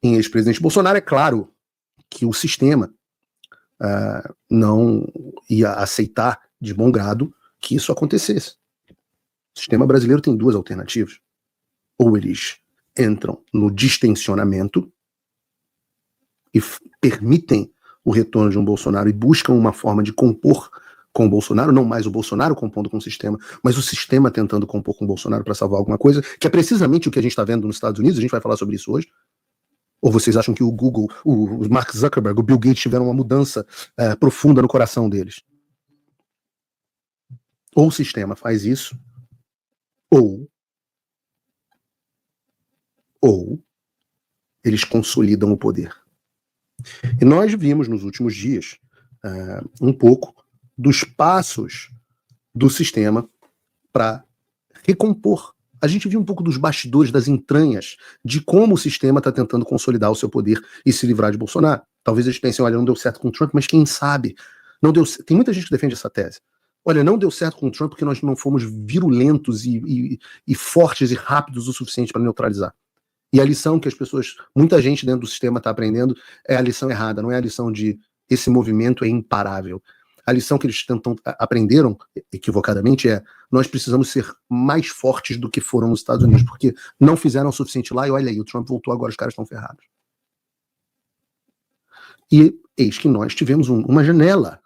em ex-presidente Bolsonaro. É claro que o sistema não ia aceitar de bom grado que isso acontecesse. O sistema brasileiro tem duas alternativas. Ou eles entram no distensionamento e permitem o retorno de um Bolsonaro e buscam uma forma de compor com o Bolsonaro, não mais o Bolsonaro compondo com o sistema, mas o sistema tentando compor com o Bolsonaro para salvar alguma coisa, que é precisamente o que a gente está vendo nos Estados Unidos. A gente vai falar sobre isso hoje. Ou vocês acham que o Google, o Mark Zuckerberg, o Bill Gates tiveram uma mudança profunda no coração deles? Ou o sistema faz isso, ou eles consolidam o poder. E nós vimos nos últimos dias um pouco dos passos do sistema para recompor. A gente viu um pouco dos bastidores, das entranhas, de como o sistema está tentando consolidar o seu poder e se livrar de Bolsonaro. Talvez eles pensem, olha, não deu certo com o Trump, mas quem sabe? Não deu. Tem muita gente que defende essa tese. Olha, não deu certo com o Trump porque nós não fomos virulentos e fortes e rápidos o suficiente para neutralizar. E a lição que as pessoas, muita gente dentro do sistema está aprendendo é a lição errada, não é a lição de esse movimento é imparável. A lição que eles aprenderam, equivocadamente, é nós precisamos ser mais fortes do que foram nos Estados Unidos, porque não fizeram o suficiente lá e olha aí, o Trump voltou, agora os caras estão ferrados. E eis que nós tivemos uma janela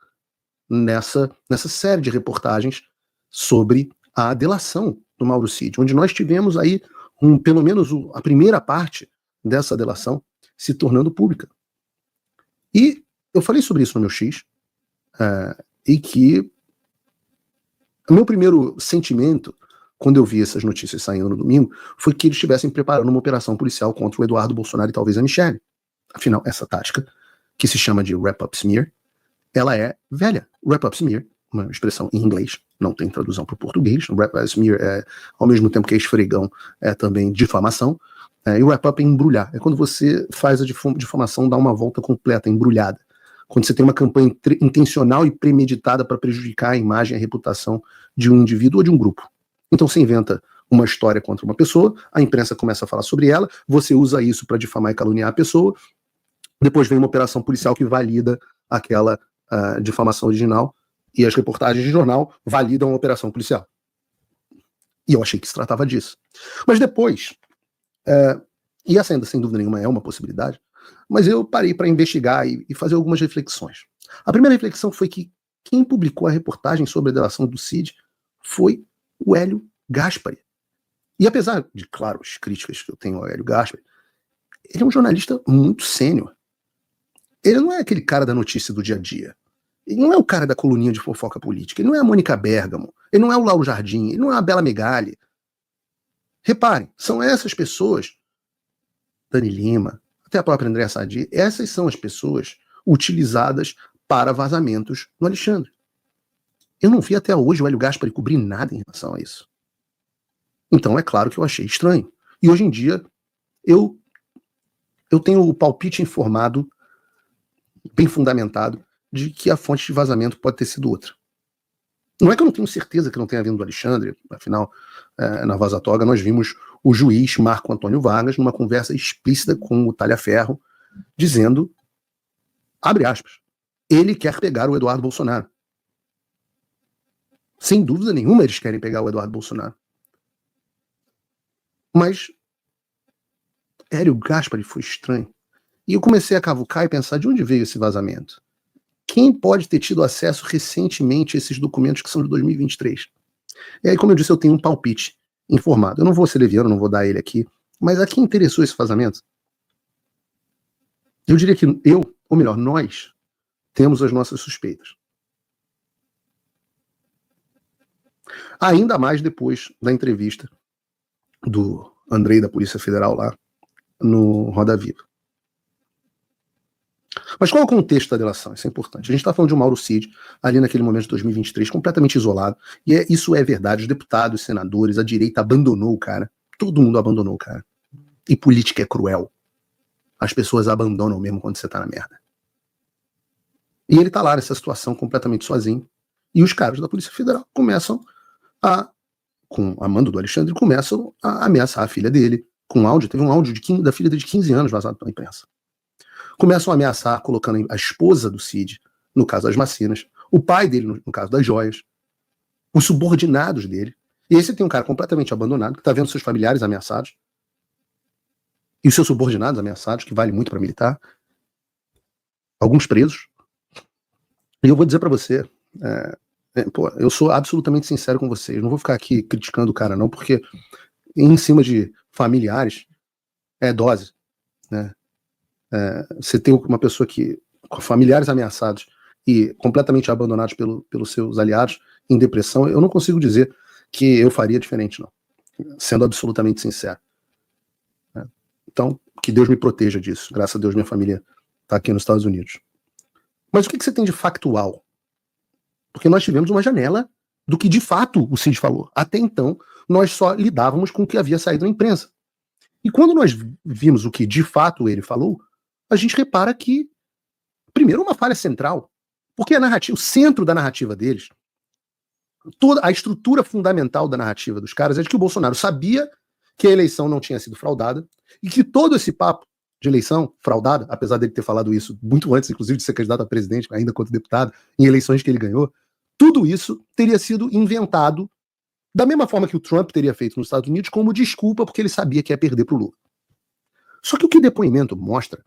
nessa série de reportagens sobre a delação do Mauro Cid, onde nós tivemos aí pelo menos a primeira parte dessa delação se tornando pública. E eu falei sobre isso no meu X, e que o meu primeiro sentimento, quando eu vi essas notícias saindo no domingo, foi que eles estivessem preparando uma operação policial contra o Eduardo Bolsonaro e talvez a Michelle. Afinal, essa tática, que se chama de wrap-up smear, ela é velha. Wrap-up smear, uma expressão em inglês, não tem tradução para o português. Wrap-up smear é, ao mesmo tempo que é esfregão, é também difamação. E o wrap-up é embrulhar. É quando você faz a difamação dar uma volta completa, embrulhada. Quando você tem uma campanha intencional e premeditada para prejudicar a imagem e a reputação de um indivíduo ou de um grupo. Então você inventa uma história contra uma pessoa, a imprensa começa a falar sobre ela, você usa isso para difamar e caluniar a pessoa, depois vem uma operação policial que valida aquela difamação original e as reportagens de jornal validam a operação policial. E eu achei que se tratava disso. Mas depois, e essa ainda sem dúvida nenhuma é uma possibilidade, mas eu parei para investigar e fazer algumas reflexões. A primeira reflexão foi que quem publicou a reportagem sobre a delação do Cid foi o Hélio Gaspari. E apesar de, claro, as críticas que eu tenho ao Hélio Gaspari, ele é um jornalista muito sênior. Ele não é aquele cara da notícia do dia a dia. Ele não é o cara da coluninha de fofoca política. Ele não é a Mônica Bergamo. Ele não é o Lauro Jardim. Ele não é a Bela Megali. Reparem, são essas pessoas, Dani Lima, até a própria Andréa Sadi, essas são as pessoas utilizadas para vazamentos no Alexandre. Eu não vi até hoje o Hélio Gaspari cobrir nada em relação a isso. Então é claro que eu achei estranho. E hoje em dia eu tenho o palpite informado, bem fundamentado, de que a fonte de vazamento pode ter sido outra. Não é que eu não tenho certeza que não tenha vindo do Alexandre, afinal, na Vaza Toga nós vimos o juiz Marco Antônio Vargas numa conversa explícita com o Talhaferro, dizendo, abre aspas, ele quer pegar o Eduardo Bolsonaro. Sem dúvida nenhuma eles querem pegar o Eduardo Bolsonaro. Mas Hélio Gaspari foi estranho. E eu comecei a cavucar e pensar de onde veio esse vazamento. Quem pode ter tido acesso recentemente a esses documentos que são de 2023? E aí, como eu disse, eu tenho um palpite informado. Eu não vou ser leviano, não vou dar ele aqui, mas a quem interessou esse vazamento? Eu diria que ou melhor, nós, temos as nossas suspeitas. Ainda mais depois da entrevista do Andrei da Polícia Federal lá no Roda Viva. Mas qual é o contexto da delação? Isso é importante. A gente está falando de um Mauro Cid, ali naquele momento de 2023, completamente isolado. E isso é verdade. Os deputados, os senadores, a direita abandonou o cara. Todo mundo abandonou o cara. E política é cruel. As pessoas abandonam mesmo quando você está na merda. E ele está lá nessa situação completamente sozinho. E os caras da Polícia Federal começam com a mando do Alexandre, começam a ameaçar a filha dele, com áudio, teve um áudio da filha de 15 anos vazado pela imprensa. Começam a ameaçar, colocando a esposa do Cid, no caso das Macinas, o pai dele, no caso das joias, os subordinados dele. E aí você tem um cara completamente abandonado, que está vendo seus familiares ameaçados, e os seus subordinados ameaçados, que vale muito para militar, alguns presos. E eu vou dizer para você, eu sou absolutamente sincero com vocês, não vou ficar aqui criticando o cara não, porque em cima de familiares é dose, né? Você tem uma pessoa que, com familiares ameaçados e completamente abandonados pelos seus aliados, em depressão, eu não consigo dizer que eu faria diferente, não. Sendo absolutamente sincero. Então, que Deus me proteja disso. Graças a Deus, minha família está aqui nos Estados Unidos. Mas o que você tem de factual? Porque nós tivemos uma janela do que de fato o Cid falou. Até então, nós só lidávamos com o que havia saído na imprensa. E quando nós vimos o que de fato ele falou, a gente repara que, primeiro, uma falha central. Porque a narrativa, o centro da narrativa deles, toda a estrutura fundamental da narrativa dos caras é de que o Bolsonaro sabia que a eleição não tinha sido fraudada e que todo esse papo de eleição fraudada, apesar dele ter falado isso muito antes, inclusive, de ser candidato a presidente, ainda quanto deputado, em eleições que ele ganhou, tudo isso teria sido inventado da mesma forma que o Trump teria feito nos Estados Unidos, como desculpa porque ele sabia que ia perder para o Lula. Só que o que o depoimento mostra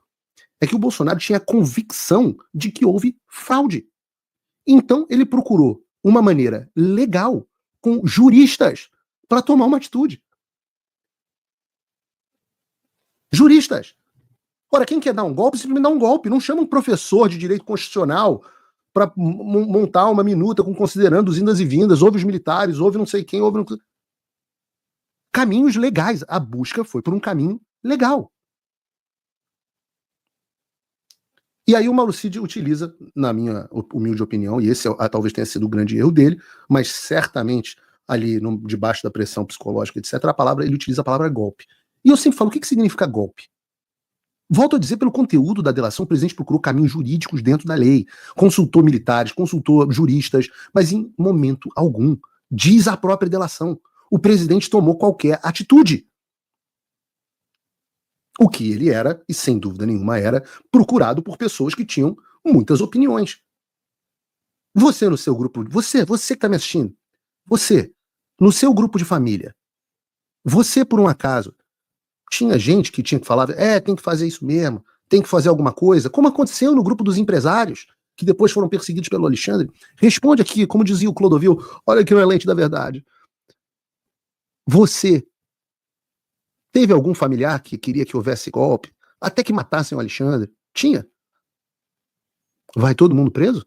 é que o Bolsonaro tinha convicção de que houve fraude. Então ele procurou uma maneira legal, com juristas, para tomar uma atitude. Juristas. Ora, quem quer dar um golpe, simplesmente dá um golpe. Não chama um professor de direito constitucional para montar uma minuta com considerando os indas e vindas, houve os militares, houve não sei quem, houve... Caminhos legais. A busca foi por um caminho legal. E aí o Mauro Cid utiliza, na minha humilde opinião, e esse talvez tenha sido o grande erro dele, mas certamente ali debaixo da pressão psicológica, etc., ele utiliza a palavra golpe. E eu sempre falo, o que significa golpe? Volto a dizer, pelo conteúdo da delação, o presidente procurou caminhos jurídicos dentro da lei, consultou militares, consultou juristas, mas em momento algum, diz a própria delação, o presidente tomou qualquer atitude. O que ele era, e sem dúvida nenhuma era, procurado por pessoas que tinham muitas opiniões. Você no seu grupo, você que está me assistindo, você, no seu grupo de família, você por um acaso, tinha gente que tinha que falar, tem que fazer isso mesmo, tem que fazer alguma coisa, como aconteceu no grupo dos empresários, que depois foram perseguidos pelo Alexandre. Responde aqui, como dizia o Clodovil, olha aqui no Lente da Verdade. Você teve algum familiar que queria que houvesse golpe, até que matassem o Alexandre? Tinha. Vai todo mundo preso?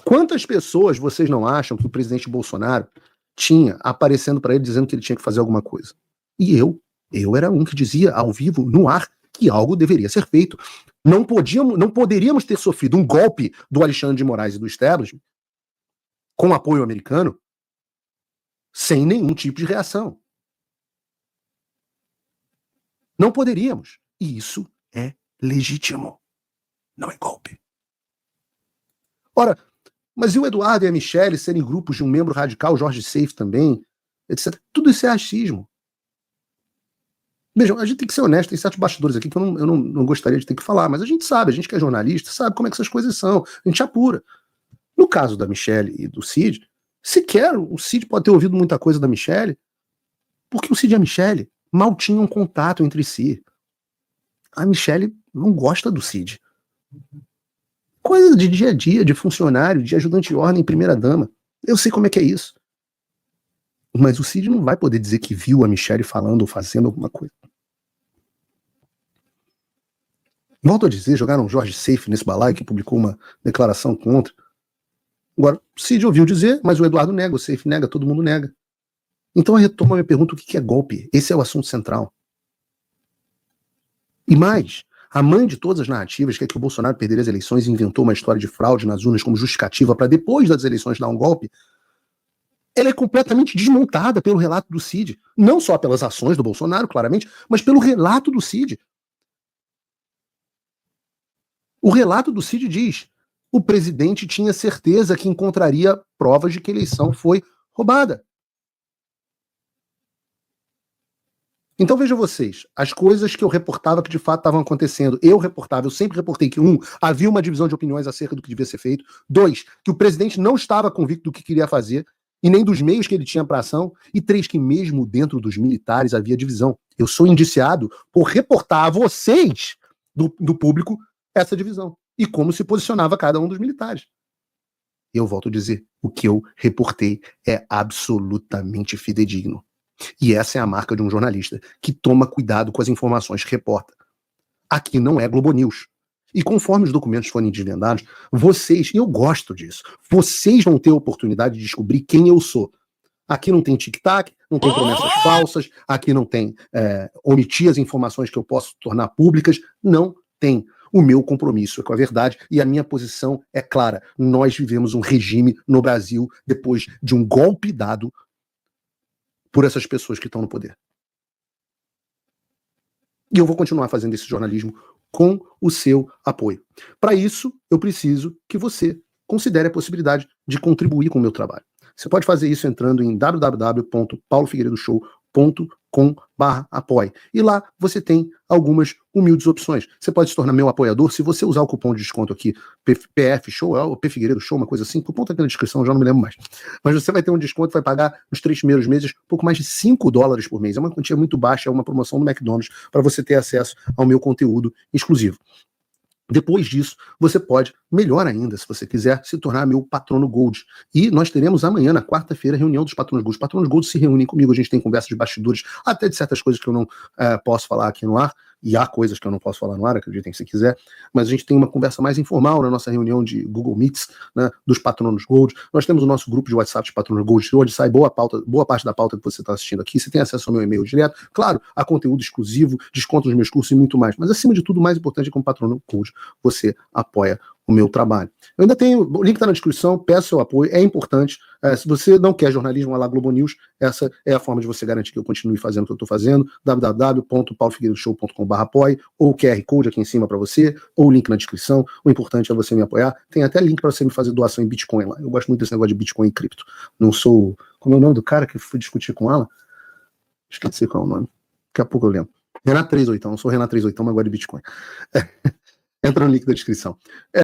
Quantas pessoas vocês não acham que o presidente Bolsonaro tinha aparecendo para ele dizendo que ele tinha que fazer alguma coisa? E eu era um que dizia ao vivo, no ar, que algo deveria ser feito. Não poderíamos ter sofrido um golpe do Alexandre de Moraes e do establishment com apoio americano sem nenhum tipo de reação. Não poderíamos. E isso é legítimo. Não é golpe. Ora, mas e o Eduardo e a Michelle serem grupos de um membro radical, Jorge Seif também, etc. Tudo isso é achismo. Vejam, a gente tem que ser honesto, tem certos bastidores aqui que eu não gostaria de ter que falar, mas a gente sabe, a gente que é jornalista, sabe como é que essas coisas são, a gente apura. No caso da Michelle e do Cid, sequer o Cid pode ter ouvido muita coisa da Michelle, porque o Cid e a Michelle mal tinham contato entre si. A Michelle não gosta do Cid. Coisa de dia a dia, de funcionário, de ajudante de ordem, primeira-dama. Eu sei como é que é isso. Mas o Cid não vai poder dizer que viu a Michelle falando ou fazendo alguma coisa. Volto a dizer, jogaram o Jorge Seif nesse balaio que publicou uma declaração contra. Agora, o Cid ouviu dizer, mas o Eduardo nega, o Seif nega, todo mundo nega. Então eu retomo a minha pergunta, o que é golpe? Esse é o assunto central. E mais, a mãe de todas as narrativas, que é que o Bolsonaro perderia as eleições e inventou uma história de fraude nas urnas como justificativa para depois das eleições dar um golpe, ela é completamente desmontada pelo relato do Cid. Não só pelas ações do Bolsonaro, claramente, mas pelo relato do Cid. O relato do Cid diz: o presidente tinha certeza que encontraria provas de que a eleição foi roubada. Então veja vocês, as coisas que eu reportava que de fato estavam acontecendo, eu sempre reportei que, havia uma divisão de opiniões acerca do que devia ser feito, 2, que o presidente não estava convicto do que queria fazer, e nem dos meios que ele tinha para ação, e 3, que mesmo dentro dos militares havia divisão. Eu sou indiciado por reportar a vocês, do público, essa divisão, e como se posicionava cada um dos militares. Eu volto a dizer, o que eu reportei é absolutamente fidedigno. E essa é a marca de um jornalista que toma cuidado com as informações que reporta. Aqui não é Globo News. E conforme os documentos forem desvendados, vocês, e eu gosto disso, vocês vão ter a oportunidade de descobrir quem eu sou. Aqui não tem tic-tac, não tem promessas falsas, aqui não tem omitir as informações que eu posso tornar públicas, não tem. O meu compromisso é com a verdade e a minha posição é clara. Nós vivemos um regime no Brasil depois de um golpe dado por essas pessoas que estão no poder. E eu vou continuar fazendo esse jornalismo com o seu apoio. Para isso, eu preciso que você considere a possibilidade de contribuir com o meu trabalho. Você pode fazer isso entrando em www.paulofigueiredoshow.com/apoie. E lá você tem algumas humildes opções. Você pode se tornar meu apoiador se você usar o cupom de desconto aqui, PF Show, ou P Figueiredo Show, uma coisa assim. O cupom tá aqui na descrição, já não me lembro mais. Mas você vai ter um desconto, vai pagar nos 3 primeiros meses pouco mais de $5 por mês. É uma quantia muito baixa, é uma promoção do McDonald's para você ter acesso ao meu conteúdo exclusivo. Depois disso, você pode, melhor ainda, se você quiser, se tornar meu patrono Gold. E nós teremos amanhã, na quarta-feira, a reunião dos patronos Gold. Os patronos Gold se reúnem comigo, a gente tem conversas de bastidores, até de certas coisas que eu não posso falar aqui no ar, e há coisas que eu não posso falar no ar, acreditem se quiser, mas a gente tem uma conversa mais informal na nossa reunião de Google Meets, né, dos patronos Gold. Nós temos o nosso grupo de WhatsApp de patronos Gold, onde sai boa parte da pauta que você está assistindo aqui. Você tem acesso ao meu e-mail direto, claro, a conteúdo exclusivo, desconto nos meus cursos e muito mais. Mas acima de tudo, o mais importante é que como patrono Gold, você apoia o meu trabalho. Eu ainda tenho, o link está na descrição, peço seu apoio, é importante. Se você não quer jornalismo lá Globo News, essa é a forma de você garantir que eu continue fazendo o que eu estou fazendo, www.paulofigueiredoshow.com/apoie, ou o QR Code aqui em cima para você, ou o link na descrição. O importante é você me apoiar. Tem até link para você me fazer doação em Bitcoin lá. Eu gosto muito desse negócio de Bitcoin e cripto. Não sou, como é o nome do cara que fui discutir com ela? Esqueci qual é o nome. Daqui a pouco eu lembro. Renato 38, não sou Renato 38, mas gosto de Bitcoin. Entra no link da descrição.